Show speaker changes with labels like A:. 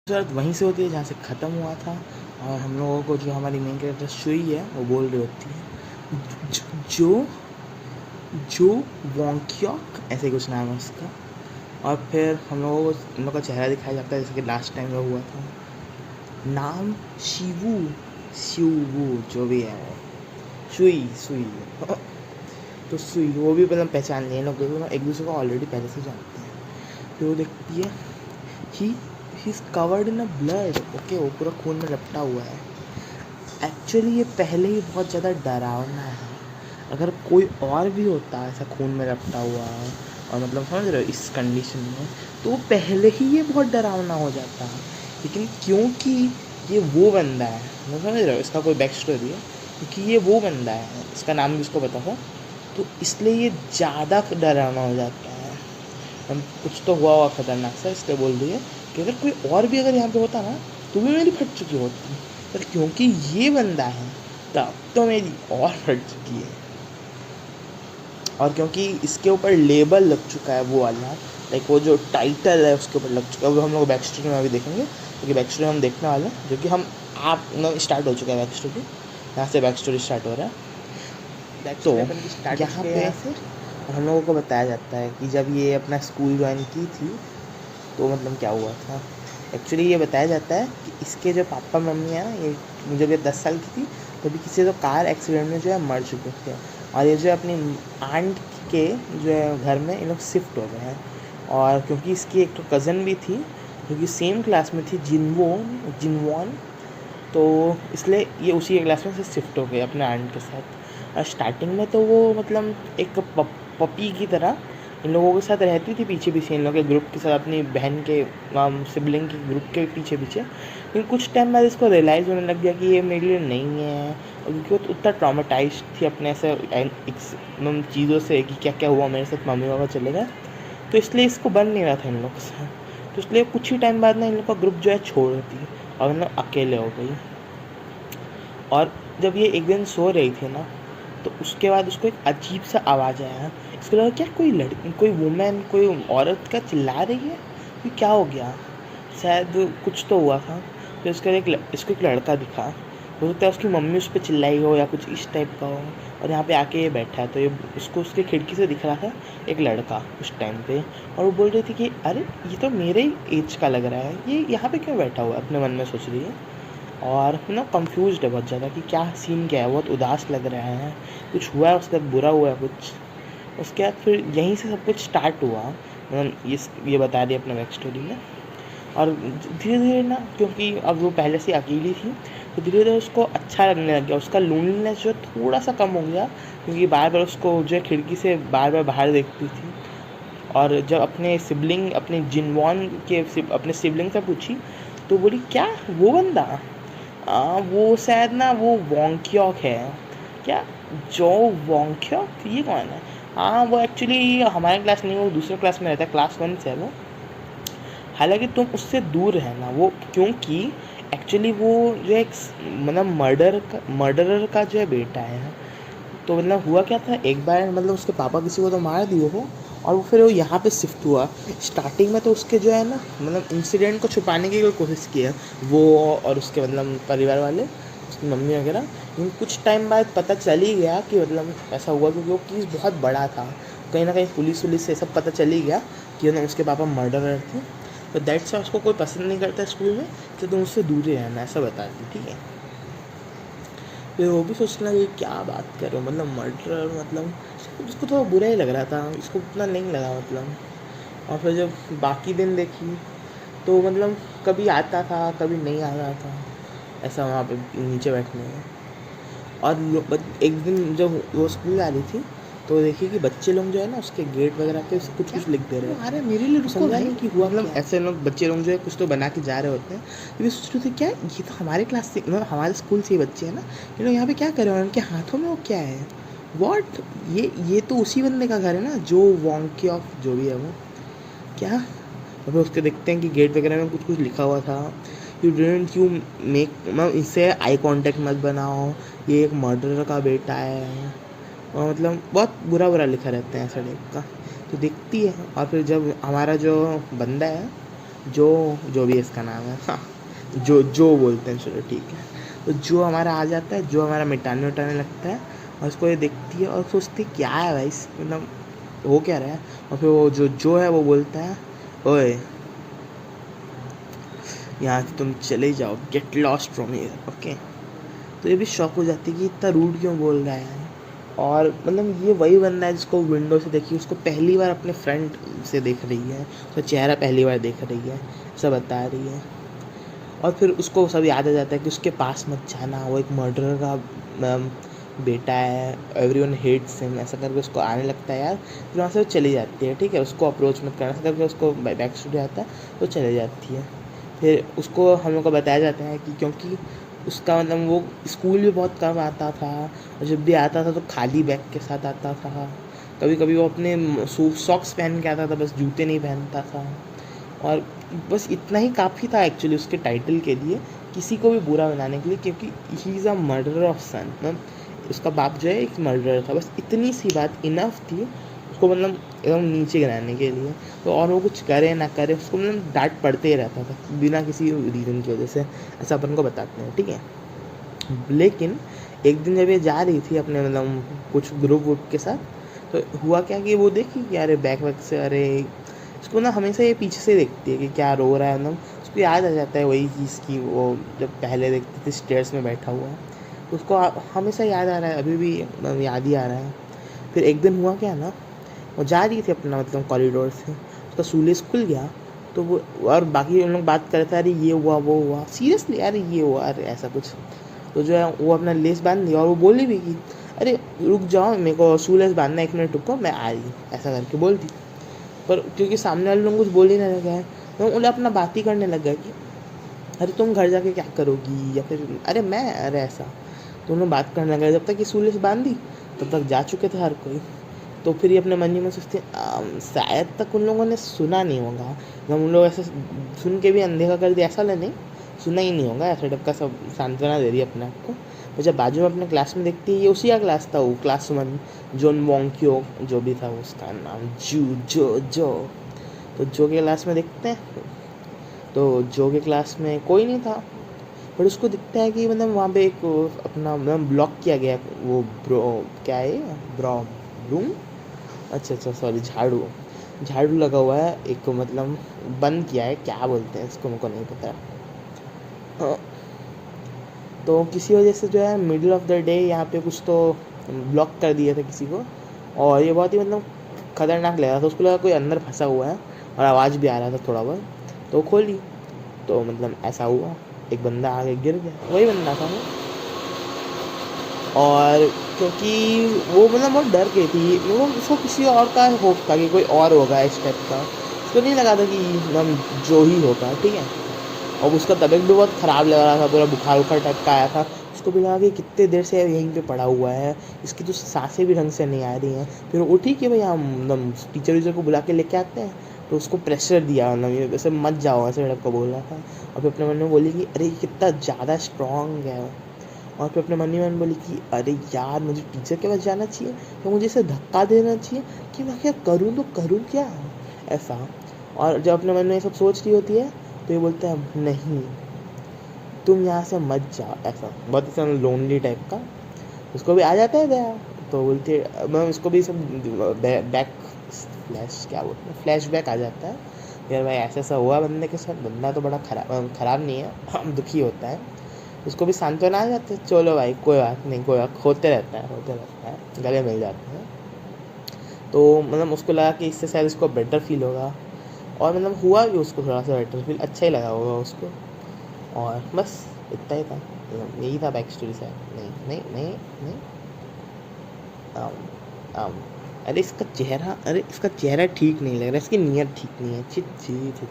A: शुरुआत वहीं से होती है जहाँ से ख़त्म हुआ था। और हम लोगों को जो हमारी मेन कैरेक्टर शुई है वो बोल रही होती है जो जो वोंक्योक, ऐसे कुछ नाम है उसका। और फिर हम लोगों को उन लोग का चेहरा दिखाया जाता है जैसे कि लास्ट टाइम में हुआ था। नाम शिवू, शिवू जो भी है वो, सुई सुई तो सुई वो भी मतलब पहचान लिया लोग, एक दूसरे को ऑलरेडी पहले से जानते हैं। फिर वो देखती है he he is covered in a blood. Okay, वो पूरा खून में लपटा हुआ है। एक्चुअली ये पहले ही बहुत ज़्यादा डरावना है। अगर कोई और भी होता ऐसा खून में लपटा हुआ और मतलब समझ रहे हो इस कंडीशन में, तो पहले ही ये बहुत डरावना हो जाता। लेकिन क्योंकि ये वो बंदा है, मैं समझ रहे हो इसका कोई बैक स्टोरी है, क्योंकि ये वो बंदा है, इसका नाम भी उसको पता था, तो इसलिए ये ज़्यादा डरावना हो जाता है। हम कुछ तो हुआ खतरनाक सा, इसलिए बोल रही है कि अगर कोई और भी अगर यहाँ पे होता ना तो भी मेरी फट चुकी होती, पर क्योंकि ये बंदा है तब तो मेरी और फट चुकी है। और क्योंकि इसके ऊपर लेबल लग चुका है वो वाला, लाइक वो जो टाइटल है उसके ऊपर लग चुका है, वो हम लोग बैक स्टोरी में अभी देखेंगे, क्योंकि बैक स्टोरी हम देखने वाले हैं, जो कि हम आप स्टार्ट हो चुका है बैक स्टोरी, यहाँ से बैक स्टोरी स्टार्ट हो रहा है। तो यहाँ पे हम लोगों को बताया जाता है कि जब ये अपना स्कूल ज्वाइन की थी तो मतलब क्या हुआ था। एक्चुअली ये बताया जाता है कि इसके जो पापा मम्मी है ना, ये जब ये 10 साल की थी तभी किसी तो कार एक्सीडेंट में जो है मर चुके थे। और ये जो अपनी आंट के जो है घर में इन लोग शिफ्ट हो गए हैं। और क्योंकि इसकी एक तो कज़न भी थी जो कि सेम क्लास में थी, जिनवॉन, तो इसलिए ये उसी के क्लास में से शिफ्ट हो गए अपने आंट के साथ। और स्टार्टिंग में तो वो मतलब एक पपी की तरह इन लोगों के साथ रहती थी, पीछे पीछे इन लोगों के ग्रुप के साथ, अपनी बहन के सिबलिंग के ग्रुप के पीछे पीछे। लेकिन कुछ टाइम बाद इसको रियलाइज़ होने लग गया कि ये मेरे लिए नहीं है, और क्योंकि वो उतना ट्रॉमेटाइज थी अपने से चीज़ों से कि क्या क्या हुआ मेरे साथ, मम्मी पापा चले गए, तो इसलिए इसको बन नहीं रहा था इन लोग के साथ। तो इसलिए कुछ ही टाइम बाद ना इन लोग का ग्रुप जो है छोड़ दी और मतलब अकेले हो गई। और जब ये एक दिन सो रही थी ना, तो उसके बाद उसको एक अजीब सा आवाज़ आया। इसको लगा क्या कोई लड़की, कोई वुमेन, कोई औरत का चिल्ला रही है, ये क्या हो गया, शायद कुछ तो हुआ था। तो इसको एक लड़का दिखा, हो सकता है उसकी मम्मी उस पर चिल्लाई हो या कुछ इस टाइप का हो। और यहाँ पे आके ये बैठा है, तो ये उसको उसके खिड़की से दिख रहा था एक लड़का उस टाइम पे। और वो बोल रही थी कि अरे ये तो मेरे ही एज का लग रहा है, ये यहाँ पे क्यों बैठा हुआ है, अपने मन में सोच रही है। और ना कंफ्यूज्ड है बहुत ज़्यादा कि क्या सीन क्या है, बहुत उदास लग रहा है, कुछ हुआ है उसके साथ, बुरा हुआ है कुछ। उसके बाद फिर यहीं से सब कुछ स्टार्ट हुआ, मतलब ये बता रही है अपने बैक स्टोरी में। और धीरे धीरे ना, क्योंकि अब वो पहले से अकेली थी, तो धीरे धीरे उसको अच्छा लगने लग गया, उसका लोनलीनेस जो थोड़ा सा कम हो गया, क्योंकि बार बार उसको जो है खिड़की से बार बार बाहर देखती थी। और जब अपने सिबलिंग, अपने जिनवॉन के अपने सिबलिंग से पूछी, तो बोली क्या वो बंदा, वो शायद ना वो वोंक्योक है क्या, जो वोंक्योक, ये कौन है। हाँ वो एक्चुअली हमारे क्लास नहीं, वो दूसरे क्लास में रहता है, क्लास 1 से है वो। हालांकि तुम उससे दूर रहना, वो क्योंकि एक्चुअली वो जो एक मतलब मर्डरर का जो है बेटा है। तो मतलब हुआ क्या था, एक बार मतलब उसके पापा किसी को तो मार दिए हो, और वो फिर वो यहाँ पे शिफ्ट हुआ। स्टार्टिंग में तो उसके जो है ना मतलब इंसिडेंट को छुपाने की कोशिश की है वो, और उसके मतलब परिवार वाले, उसकी मम्मी वगैरह। लेकिन कुछ टाइम बाद पता चल ही गया कि मतलब ऐसा हुआ, क्योंकि वो केस बहुत बड़ा था, कहीं ना कहीं पुलिस वुलिस से सब पता चल ही गया कि मतलब उसके पापा मर्डरर थे। तो दैट्स उसको कोई पसंद नहीं करता स्कूल में, तो तुम उससे दूर ही रहना, ऐसा बताती, ठीक है। फिर वो भी सोचने लगी क्या बात कर रहे हो, मतलब मर्डर, मतलब उसको थोड़ा बुरा ही लग रहा था, इसको उतना नहीं लगा मतलब। और फिर जब बाकी दिन देखी तो मतलब कभी आता था कभी नहीं आ रहा था, ऐसा वहाँ पे नीचे बैठने में। और एक दिन जब वो स्कूल आ रही थी, तो देखिए कि बच्चे लोग जो है ना उसके गेट वगैरह पे कुछ कुछ लिख दे रहे हैं। अरे मेरे लिए समझा नहीं कि हुआ मतलब ऐसे लोग, बच्चे लोग जो है कुछ तो बना के जा रहे होते हैं। तो ये सोच रहे थे क्या ये तो हमारे क्लास से, मतलब हमारे स्कूल से ही बच्चे हैं ना, ये लोग यहाँ पे क्या कर रहे हैं, उनके हाथों में वो क्या है, वॉट, ये तो उसी बंदे का घर है ना, जो वोंकी ऑफ जो भी है वो, क्या। और फिर उसके देखते हैं कि गेट वगैरह में कुछ कुछ लिखा हुआ था, यू मेक, मतलब इससे आई कांटेक्ट मत बनाओ, ये एक मर्डरर का बेटा है, और मतलब बहुत बुरा लिखा रहता है ऐसा टाइप का। तो दिखती है। और फिर जब हमारा जो बंदा है जो भी इसका नाम है, हाँ, जो बोलते हैं, चलो ठीक है। तो जो हमारा आ जाता है, जो हमारा मिटाने उटाने लगता है, और उसको ये देखती है और सोचती क्या है भाई, मतलब हो क्या रहा है। और फिर वो जो है वो बोलता है, ओए यहाँ से तुम चले जाओ, get lost from here, okay. तो ये भी शॉक हो जाती है कि इतना रूड क्यों बोल रहा है। और मतलब ये वही बंदा है जिसको विंडो से देखी, उसको पहली बार अपने फ्रेंड से देख रही है, उसका चेहरा पहली बार देख रही है, ऐसा बता रही है। और फिर उसको सब याद आ जाता है कि उसके पास मत जाना, वो एक मर्डरर का बेटा है, एवरीवन हेट्स हिम, ऐसा करके उसको आने लगता है यार। फिर वहाँ से वो चली जाती है, ठीक है, उसको अप्रोच मत करना, ऐसा करके उसको बैक स्टोरी आता है, तो चले जाती है। फिर उसको हम लोग को बताया जाता है कि क्योंकि उसका मतलब वो स्कूल भी बहुत कम आता था, और जब भी आता था तो खाली बैग के साथ आता था। कभी कभी वो अपने सॉक्स पहन के आता था, बस जूते नहीं पहनता था। और बस इतना ही काफ़ी था एक्चुअली उसके टाइटल के लिए, किसी को भी बुरा बनाने के लिए, क्योंकि he is a murderer of son, मतलब उसका बाप जो है एक मर्डरर था। बस इतनी सी बात इनफ थी उसको मतलब एकदम नीचे गिराने के लिए। तो और वो कुछ करे ना करे, उसको मतलब डांट पड़ते ही रहता था बिना किसी रीज़न की वजह से, ऐसा अपन को बताते हैं, ठीक है। लेकिन एक दिन जब ये जा रही थी अपने मतलब कुछ ग्रुप वुप के साथ, तो हुआ क्या कि वो देखी कि अरे बैक वैक से, अरे उसको ना हमेशा ये पीछे से देखती है कि क्या रो रहा है, मतलब उसको याद आ जाता है वही चीज़ की वो जब पहले देखती थी स्टेयर्स में बैठा हुआ है, तो उसको हमेशा याद आ रहा है, अभी भी मतलब याद ही आ रहा है। फिर एक दिन हुआ क्या ना, वो जा रही थी अपना मतलब कॉरिडोर से, उसका शूलेस खुल गया। तो वो और बाकी उन लोग बात कर रहे थे, अरे ये हुआ वो हुआ, सीरियसली अरे ये हुआ, अरे ऐसा कुछ। तो जो है वो अपना लेस बांध दिया, और वो बोली भी कि अरे रुक जाओ, मेरे को शू लेस बांधना, 1 मिनट रुको मैं आ रही, ऐसा करके बोल दी। पर क्योंकि सामने वाले लोग कुछ बोल ही नहीं लगा है, तो उन्हें अपना बात ही करने लग गया कि अरे तुम घर जाके क्या करोगी, या फिर अरे मैं, अरे ऐसा। तो उन्होंने बात करने लगा, जब तक ये शू लेस बांधी तब तक जा चुके थे हर कोई। तो फिर ये अपने मन ही में सोचते शायद तक उन लोगों ने सुना नहीं होगा, जब उन लोग ऐसे सुन के भी अनदेखा कर दिया, ऐसा नहीं सुना ही नहीं होगा, ऐसा टाइप का सब सांत्वना दे रही है अपने आप को। और जब बाजू में अपने क्लास में देखती है, ये उसी का क्लास था, वो क्लास 1, जॉन वोंक्यो जो भी था उसका नाम, जो। तो जो के क्लास में देखते हैं, तो जो के क्लास में कोई नहीं था, पर उसको दिखता है कि मतलब वहाँ पे एक अपना मतलब ब्लॉक किया गया, वो ब्रो क्या है, ब्रूम, अच्छा सॉरी, झाड़ू लगा हुआ है एक, मतलब बंद किया है, क्या बोलते हैं इसको मेरे को नहीं पता। हाँ, तो किसी वजह से जो है मिडिल ऑफ द डे यहाँ पे कुछ तो ब्लॉक कर दिया था किसी को, और ये बहुत ही मतलब खतरनाक लग रहा था, उसको लगा कोई अंदर फंसा हुआ है, और आवाज़ भी आ रहा था थोड़ा बहुत। तो खोली, तो मतलब ऐसा हुआ, एक बंदा आगे गिर गया, वही बंदा था वो। और क्योंकि वो मतलब बहुत डर गई थी वो, उसको किसी और का होप था कि कोई और होगा इस टाइप का, उसको नहीं लगा था कि मतलब जो ही होगा, ठीक है। और उसका तबीयत भी बहुत ख़राब लग रहा था, पूरा बुखार टाइप का आया था। उसको भी लगा कि कितने देर से यहीं पे पड़ा हुआ है, इसकी तो सांसें भी ढंग से नहीं आ रही हैं। फिर वो ठीक है भाई, हम मतलब टीचर वीचर को बुला के लेके आते हैं। तो उसको प्रेशर दिया, मतलब ये वैसे मत जाओ, ऐसे टाइप का बोल रहा था। और फिर अपने मन में बोली कि अरे कितना ज़्यादा स्ट्रॉन्ग है। और फिर अपने मन ही मन बोली कि अरे यार मुझे टीचर के पास जाना चाहिए, तो मुझे इसे धक्का देना चाहिए कि मैं क्या करूँ, तो करूँ क्या, ऐसा। और जब अपने मन में ये सब सोच रही होती है, तो ये बोलता है नहीं तुम यहाँ से मत जाओ, ऐसा बहुत ऐसा लोनली टाइप का। उसको भी आ जाता है दया, तो बोलती है मैं, उसको भी सब बैक फ्लैश क्या बोलते हैं, फ्लैश बैक आ जाता है यार भाई, ऐसा ऐसा हुआ बंदे के साथ, बंदा तो बड़ा खराब नहीं है, दुखी होता है। उसको भी सांत्वना आ जाती है, चलो भाई कोई बात नहीं, कोई बात, होते रहता है, गले मिल जाते हैं। तो मतलब उसको लगा कि इससे शायद उसको बेटर फील होगा, और मतलब हुआ भी उसको थोड़ा सा बेटर फील, अच्छा ही लगा होगा उसको। और बस इतना ही था, यही था बैक स्टोरी शायद, नहीं। आम, आम, अरे इसका चेहरा ठीक नहीं लग रहा, इसकी नीयत ठीक नहीं है, छी छी छी।